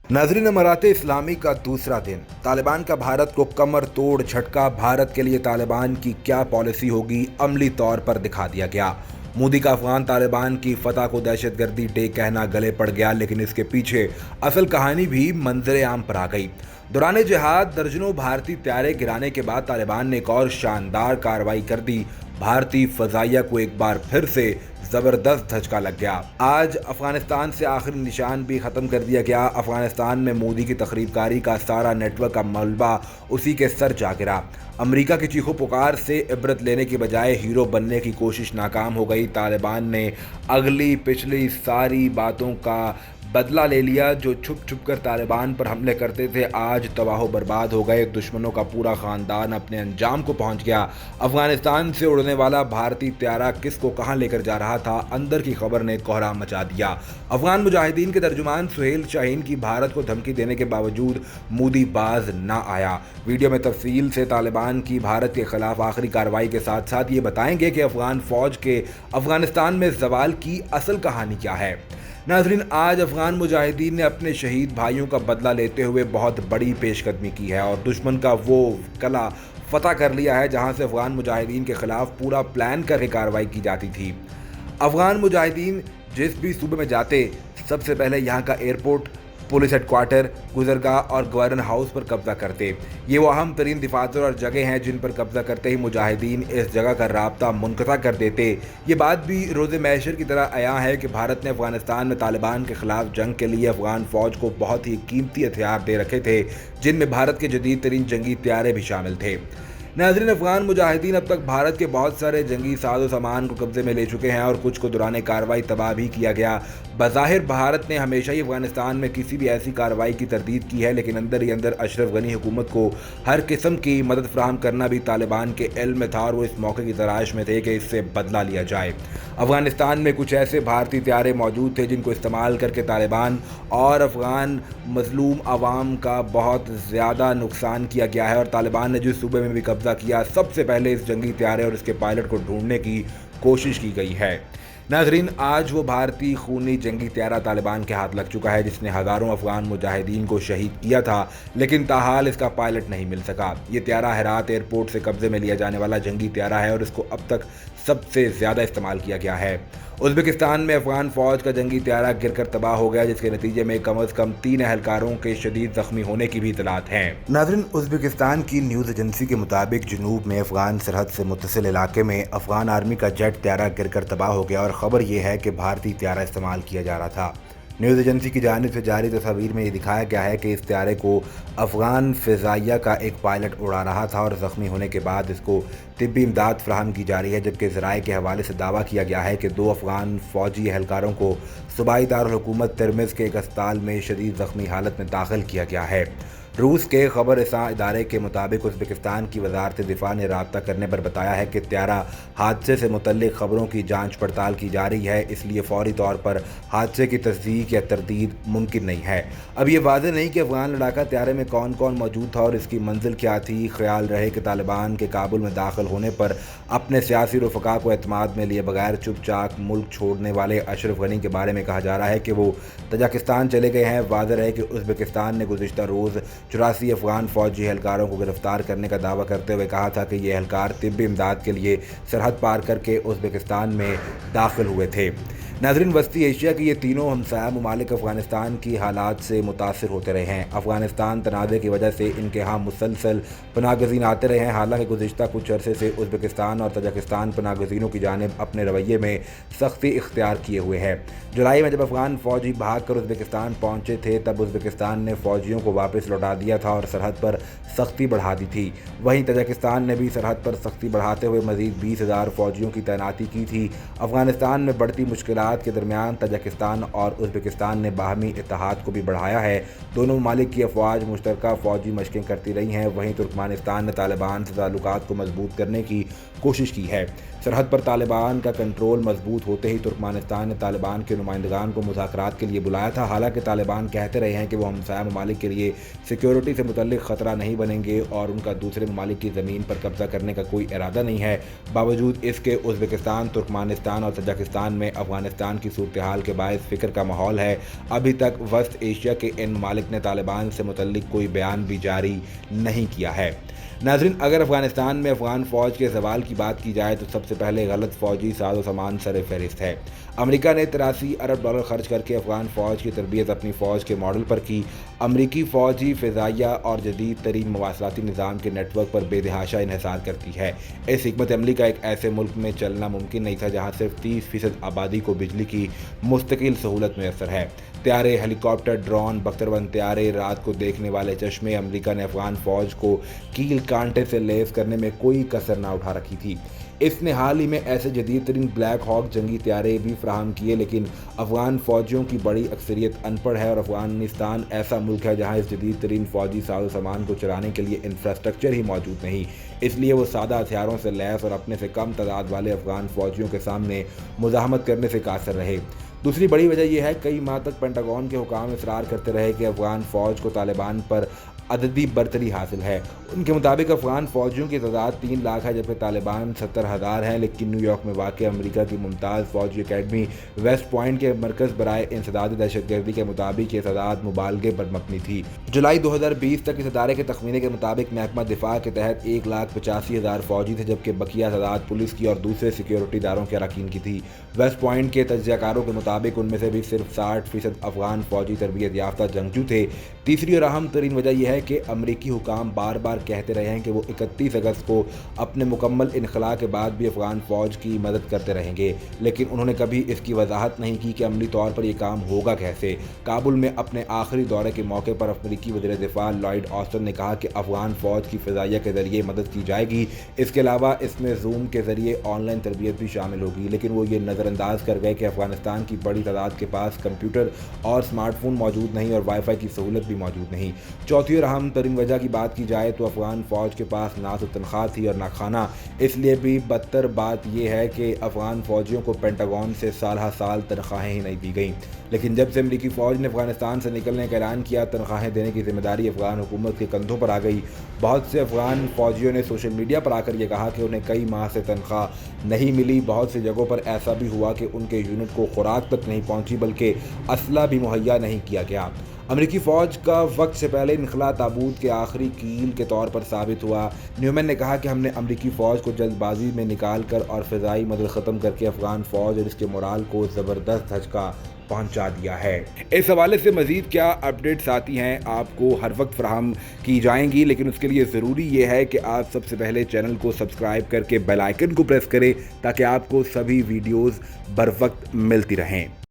नाज़रीन, इमारात इस्लामी का दूसरा दिन। तालिबान का भारत को कमर तोड़ झटका। भारत के लिए तालिबान की क्या पॉलिसी होगी, अमली तौर पर दिखा दिया गया। मोदी का अफगान तालिबान की फतह को दहशतगर्दी डे कहना गले पड़ गया, लेकिन इसके पीछे असल कहानी भी मंजर आम पर आ गई। दौरान जिहाद दर्जनों भारतीय त्यारे गिराने के बाद तालिबान ने एक और शानदार कार्रवाई कर दी। भारतीय फजाइया को एक बार फिर से जबरदस्त धचका लग गया। आज अफगानिस्तान से आखिरी निशान भी खत्म कर दिया गया। अफगानिस्तान में मोदी की तखरीबकारी का सारा नेटवर्क का मलबा उसी के सर जा गिरा। अमेरिका की चीखों पुकार से इबरत लेने की बजाय हीरो बनने की कोशिश नाकाम हो गई। तालिबान ने अगली पिछली सारी बातों का बदला ले लिया। जो छुप छुप कर तालिबान पर हमले करते थे, आज तबाह बर्बाद हो गए। दुश्मनों का पूरा खानदान अपने अंजाम को पहुंच गया। अफगानिस्तान से उड़ने वाला भारतीय त्यारा किसको कहां लेकर जा रहा था, अंदर की खबर ने कोहराम मचा दिया। अफगान मुजाहिदीन के तर्जुमान सुहेल शाहीन की भारत को धमकी देने के बावजूद मोदी बाज ना आया। वीडियो में तफसील से तालिबान की भारत के खिलाफ आखिरी कार्रवाई के साथ साथ ये बताएंगे कि अफगान फौज के अफगानिस्तान में जवाल की असल कहानी क्या है। नाज़रीन, आज अफगान मुजाहिदीन ने अपने शहीद भाइयों का बदला लेते हुए बहुत बड़ी पेशकदमी की है और दुश्मन का वो किला फतह कर लिया है जहां से अफगान मुजाहिदीन के खिलाफ पूरा प्लान करके कार्रवाई की जाती थी। अफगान मुजाहिदीन जिस भी सूबे में जाते, सबसे पहले यहाँ का एयरपोर्ट, पुलिस हेडक्वार्टर, गुजरगाह और गवर्नर हाउस पर कब्जा करते। ये वो अहम तरीन दिफातर और जगह हैं जिन पर कब्जा करते ही मुजाहिदीन इस जगह का राब्ता मुनक़ता कर देते। ये बात भी रोज़े महशर की तरह आया है कि भारत ने अफगानिस्तान में तालिबान के खिलाफ जंग के लिए अफगान फ़ौज को बहुत ही कीमती हथियार दे रखे थे, जिनमें भारत के जदीद तरीन जंगी त्यारे भी शामिल थे। नाज़रीन, अफगान मुजाहिदीन अब तक भारत के बहुत सारे जंगी साजो सामान को कब्जे में ले चुके हैं और कुछ को दौरान कार्रवाई तबाह भी किया गया। बज़ाहिर भारत ने हमेशा ही अफगानिस्तान में किसी भी ऐसी कार्रवाई की तरदीद की है, लेकिन अंदर ही अंदर अशरफ गनी हुकूमत को हर किस्म की मदद फराहम करना भी तालिबान के इल्म में था और वो इस मौके की तलाश में थे कि इससे बदला लिया जाए। अफगानिस्तान में कुछ ऐसे भारतीय त्यारे मौजूद थे जिनको इस्तेमाल करके तालिबान और अफगान मजलूम आवाम का बहुत ज़्यादा नुकसान किया गया है और तालिबान ने जिस सूबे में भी कब्जा किया, सबसे पहले इस जंगी त्यारे और इसके पायलट को ढूंढने की कोशिश की गई है। नाज़रीन, आज वो भारतीय खूनी जंगी त्यारा तालिबान के हाथ लग चुका है जिसने हज़ारों अफगान मुजाहिदीन को शहीद किया था, लेकिन ताहाल इसका पायलट नहीं मिल सका। ये त्यारा हेरात एयरपोर्ट से कब्जे में लिया जाने वाला जंगी त्यारा है और इसको अब तक सबसे ज़्यादा इस्तेमाल किया गया है। उज़्बेकिस्तान में अफगान फ़ौज का जंगी त्यारा गिरकर तबाह हो गया, जिसके नतीजे में कम अज़ कम 3 एहलकारों के शदीद ज़ख्मी होने की भी इतलात हैं। नाज़रीन, उज़्बेकिस्तान की न्यूज़ एजेंसी के मुताबिक जनूब में अफगान सरहद से मुत्तसिल इलाके में अफगान आर्मी का जेट त्यारा गिरकर तबाह हो गया और ख़बर यह है कि भारतीय त्यारा इस्तेमाल किया जा रहा था। न्यूज़ एजेंसी की जानिब से जारी तस्वीर में ये दिखाया गया है कि इस त्यारे को अफगान फ़िज़ाइया का एक पायलट उड़ा रहा था और ज़ख्मी होने के बाद इसको तिब्बी इमदाद फराहम की जा रही है, जबकि ज़राए के हवाले से दावा किया गया है कि 2 अफगान फ़ौजी एहलकारों को सूबाई दारुल हुकूमत तिरमिज़ के एक अस्पताल में शदीद ज़ख्मी हालत में दाखिल किया गया है। रूस के खबर रसां इदारे के मुताबिक उज़्बेकिस्तान की वज़ारत दिफ़ा ने राब्ता करने पर बताया है कि त्यारा हादसे से मुतल्लिक़ ख़बरों की जांच पड़ताल की जा रही है, इसलिए फ़ौरी तौर पर हादसे की तस्दीक या तरदीद मुमकिन नहीं है। अब ये वाज़ेह नहीं कि अफ़गान लड़ाका त्यारे में कौन कौन मौजूद था और इसकी मंजिल क्या थी। ख्याल रहे कि तालिबान के काबुल में दाखिल होने पर अपने सियासी रफ़का को एतमाद में लिए बगैर चुपचाप मुल्क छोड़ने वाले अशरफ गनी के बारे में कहा जा रहा है कि वो तजाकिस्तान चले गए हैं। वाज़ेह रहे कि उज़्बेकिस्तान ने गुज़िश्ता रोज़ 84 अफगान फ़ौजी एहलकारों को गिरफ्तार करने का दावा करते हुए कहा था कि ये एहलकार तिब्बी इमदाद के लिए सरहद पार करके उज़्बेकिस्तान में दाखिल हुए थे। नाज़रीन, वस्ती एशिया के ये तीनों हमसाया ममालिक अफ़गानिस्तान की हालात से मुतासिर होते रहे हैं। अफ़गानिस्तान तनाज़े की वजह से इनके यहाँ मुसलसल पनागज़ीन आते रहे हैं। हालांकि गुज़िश्ता कुछ अरसे से उज़्बेकिस्तान और तजाकिस्तान पनागज़ीनों की जानिब अपने रवैये में सख्ती इख्तियार किए हुए है। जुलाई में जब अफ़गान फ़ौजी भाग कर उज़्बेकिस्तान पहुँचे थे, तब उज़्बेकिस्तान ने फ़ौजियों को वापस लौटा दिया था और सरहद पर सख्ती बढ़ा दी थी। वहीं तजाकिस्तान ने भी सरहद पर सख्ती बढ़ाते हुए मज़ीद 20,000 फ़ौजियों की तैनाती की थी। अफ़गानिस्तान में बढ़ती मुश्किलात के दरमियान तजाकिस्तान और उज़्बेकिस्तान ने बाहमी इत्तेहाद को भी बढ़ाया है। दोनों ममालिक की अफवाज मुश्तरका फ़ौजी मशक़ें करती रही हैं। वहीं तुर्कमानिस्तान ने तालिबान से ताल्लुकात को मजबूत करने की कोशिश की है। सरहद पर तालिबान का कंट्रोल मजबूत होते ही तुर्कमानिस्तान ने तालिबान के नुमाइंदगान को मुज़ाकरात के लिए बुलाया था। हालांकि तालिबान कहते रहे हैं कि वो हमसाया ममालिक के लिए सिक्योरिटी से मुतल्लिक़ ख़तरा नहीं बनेंगे और उनका दूसरे ममालिक की ज़मीन पर कब्ज़ा करने का कोई इरादा नहीं है। बावजूद इसके उज़्बेकिस्तान, तुर्कमानिस्तान और तजाकिस्तान में अफ़गानिस्तान अफगानिस्तान की सूरत हाल के बायस फ़िक्र का माहौल है। अभी तक वस्त एशिया के इन ममालिक ने तालिबान से मुतल्लिक कोई बयान भी जारी नहीं किया है। नाज़रीन, अगर अफगानिस्तान में अफगान फ़ौज के ज़वाल की बात की जाए तो सबसे पहले गलत फ़ौजी साजो सामान सर फहरिस्त है। अमेरिका ने 83 अरब डॉलर खर्च करके अफगान फ़ौज की तरबियत अपनी फ़ौज के मॉडल पर की। अमरीकी फ़ौजी फ़िज़ाइया और जदीद तरीन मवासलाती निज़ाम के नेटवर्क पर बेतहाशा इन्हिसार करती है। इस हिकमत अमली का एक ऐसे मुल्क में चलना मुमकिन नहीं था जहाँ सिर्फ 30% आबादी को बिजली की मुस्तकिल सहूलत मैसर है। त्यारे, हेलीकॉप्टर, ड्रोन, बख्तरबंद त्यारे, रात को देखने वाले चश्मे, अमेरिका ने अफगान फ़ौज को कील कांटे से लैस करने में कोई कसर ना उठा रखी थी। इसने हाल ही में ऐसे जदीद तरीन ब्लैक हॉक जंगी त्यारे भी फराहम किए, लेकिन अफगान फ़ौजियों की बड़ी अक्सरियत अनपढ़ है और अफगानिस्तान ऐसा मुल्क है जहाँ इस जदीद तरीन फ़ौजी साजो सामान को चलाने के लिए इंफ्रास्ट्रक्चर ही मौजूद नहीं। इसलिए वो सादा हथियारों से लैस और अपने से कम तादाद वाले अफगान फ़ौजियों के सामने मुज़ाहमत करने से कासर रहे। दूसरी बड़ी वजह यह है, कई माह तक पेंटागन के हुकाम इसरार करते रहे कि अफगान फ़ौज को तालिबान पर अददी बरतरी हासिल है। उनके मुताबिक अफगान फ़ौजियों की तादाद 3 लाख है, जबकि तालिबान 70,000 है। लेकिन न्यूयॉर्क में वाक़ अमेरिका की मुमताज़ फ़ौजी अकेडमी वेस्ट पॉइंट के मरकज़ बराए इंसदाद दहशतगर्दी के मुताबिक ये तादाद मुबालगे पर मबनी थी। जुलाई 2020 तक इस इदारे के तखमीने के मुताबिक महकमा दिफा के तहत 1,85,000 फ़ौजी थे, जबकि बकिया तादाद पुलिस की और दूसरे सिक्योरिटी इदारों के अरकान की थी। वेस्ट पॉइंट के तज्ज़ियाकारों के मुताबिक उनमें से भी सिर्फ 60% अफगान फ़ौजी तरबियत याफ्ता जंगजू थे। तीसरी और अहम तरीन वजह यह है कि अमरीकी हुकाम बार बार कहते रहे हैं कि वो 31 अगस्त को अपने मुकम्मल इनखला के बाद भी अफगान फ़ौज की मदद करते रहेंगे, लेकिन उन्होंने कभी इसकी वजाहत नहीं की कि अमली तौर पर यह काम होगा कैसे। काबुल में अपने आखिरी दौरे के मौके पर अमरीकी वज़ीर दिफा लॉयड ऑस्टिन ने कहा कि अफगान फ़ौज की फ़िज़ाइया के ज़रिए मदद की जाएगी। इसके अलावा इसमें जूम के ज़रिए ऑनलाइन तरबियत भी शामिल होगी, लेकिन वो ये नज़रअंदाज कर गए कि अफगानिस्तान की बड़ी तादाद के पास कंप्यूटर और स्मार्टफोन मौजूद नहीं और वाईफाई की सहूलत भी मौजूद नहीं। चौथी और अहम तरीन वजह की बात की जाए तो अफगान फ़ौज के पास ना तो तनख्वाह थी और ना खाना। इसलिए भी बदतर बात यह है कि अफगान फ़ौजियों को पेंटागन से साल साल तनख्वाहें ही नहीं दी गई। लेकिन जब से अमरीकी फ़ौज ने अफगानिस्तान से निकलने का ऐलान किया, तनख्वाहें देने की जिम्मेदारी अफगान हुकूमत के कंधों पर आ गई। बहुत से अफगान फ़ौजियों ने सोशल मीडिया पर आकर यह कहा कि उन्हें कई माह से तनख्वाह नहीं मिली। बहुत सी जगहों पर ऐसा भी हुआ कि उनके यूनिट को खुराक तक नहीं पहुंची, बल्कि असला भी मुहैया नहीं किया गया। अमरीकी फ़ौज का वक्त से पहले इनखला ताबूत के आखिरी कील के तौर पर साबित हुआ। न्यूमैन ने कहा कि हमने अमरीकी फ़ौज को जल्दबाजी में निकाल कर और फ़िज़ाई मदद ख़त्म करके अफगान फ़ौज और इसके मोराल को ज़बरदस्त धचका पहुंचा दिया है। इस हवाले से मज़ीद क्या अपडेट्स आती हैं आपको हर वक्त फराहम की जाएंगी, लेकिन उसके लिए ज़रूरी ये है कि आप सबसे पहले चैनल को सब्सक्राइब करके बेल आइकन को प्रेस करें ताकि आपको सभी वीडियोज़ बर वक्त मिलती रहें।